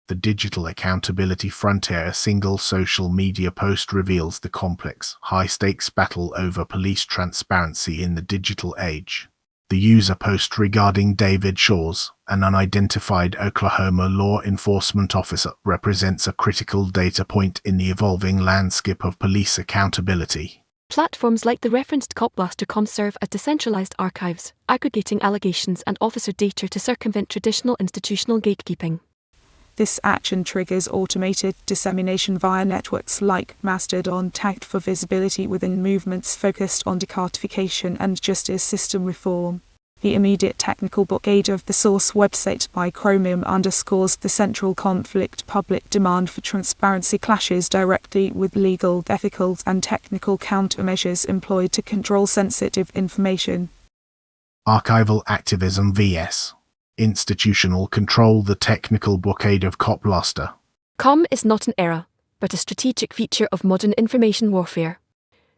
The digital accountability frontier. A single social media post reveals the complex, high-stakes battle over police transparency in the digital age. The user post regarding David Shores, an unidentified Oklahoma law enforcement officer, represents a critical data point in the evolving landscape of police accountability. Platforms like the referenced CopBlaster.com serve as decentralized archives, aggregating allegations and officer data to circumvent traditional institutional gatekeeping. This action triggers automated dissemination via networks like Mastodon, tagged for visibility within movements focused on decartification and justice system reform. The immediate technical blockade of the source website by Chromium underscores the central conflict. Public demand for transparency clashes directly with legal, ethical, and technical countermeasures employed to control sensitive information. Archival activism vs. institutional control. The technical blockade of CopBlaster.com is not an error, but a strategic feature of modern information warfare.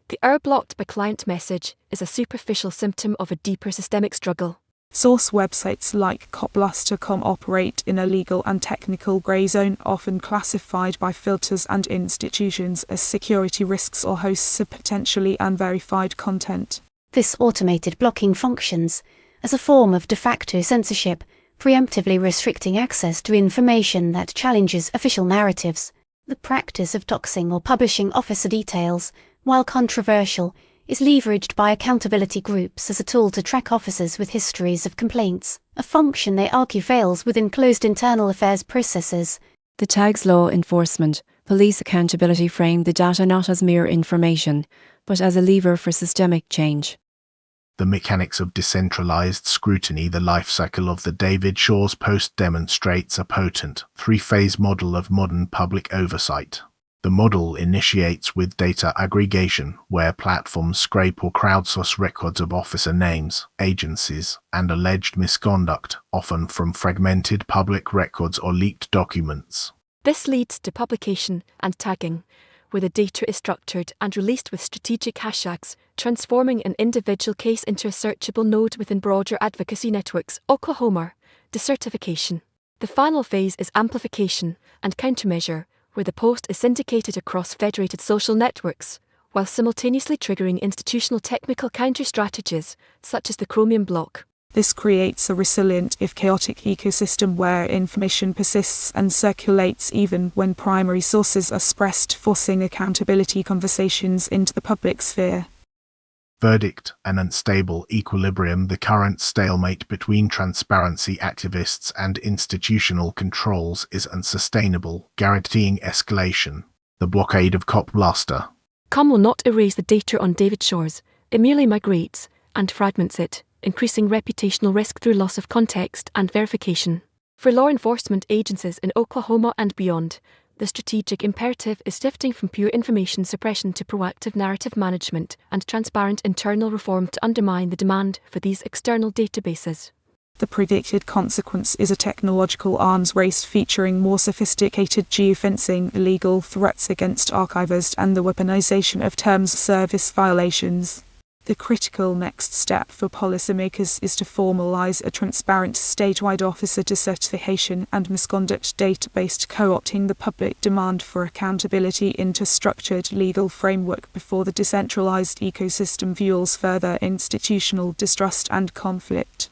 The error blocked by client message is a superficial symptom of a deeper systemic struggle. Source websites like CopBlaster.com operate in a legal and technical grey zone, often classified by filters and institutions as security risks or hosts of potentially unverified content. This automated blocking functions as a form of de facto censorship, preemptively restricting access to information that challenges official narratives. The practice of doxing or publishing officer details, while controversial, is leveraged by accountability groups as a tool to track officers with histories of complaints, a function they argue fails within closed internal affairs processes. The tags law enforcement, police accountability frame the data not as mere information, but as a lever for systemic change. The mechanics of decentralized scrutiny. The life cycle of the David Shores post demonstrates a potent, three-phase model of modern public oversight. The model initiates with data aggregation, where platforms scrape or crowdsource records of officer names, agencies, and alleged misconduct, often from fragmented public records or leaked documents. This leads to publication and tagging, where the data is structured and released with strategic hashtags, transforming an individual case into a searchable node within broader advocacy networks. Oklahoma, decertification. The final phase is amplification and countermeasure, where the post is syndicated across federated social networks, while simultaneously triggering institutional technical counter-strategies, such as the Chromium block. This creates a resilient, if chaotic, ecosystem where information persists and circulates even when primary sources are suppressed, forcing accountability conversations into the public sphere. Verdict: an unstable equilibrium. The current stalemate between transparency activists and institutional controls is unsustainable, guaranteeing escalation. The blockade of CopBlaster.com will not erase the data on David Shores, it merely migrates and fragments it, increasing reputational risk through loss of context and verification. For law enforcement agencies in Oklahoma and beyond, the strategic imperative is shifting from pure information suppression to proactive narrative management and transparent internal reform to undermine the demand for these external databases. The predicted consequence is a technological arms race featuring more sophisticated geofencing, illegal threats against archivists, and the weaponization of terms of service violations. The critical next step for policymakers is to formalize a transparent statewide officer decertification and misconduct database, co-opting the public demand for accountability into structured legal framework before the decentralized ecosystem fuels further institutional distrust and conflict.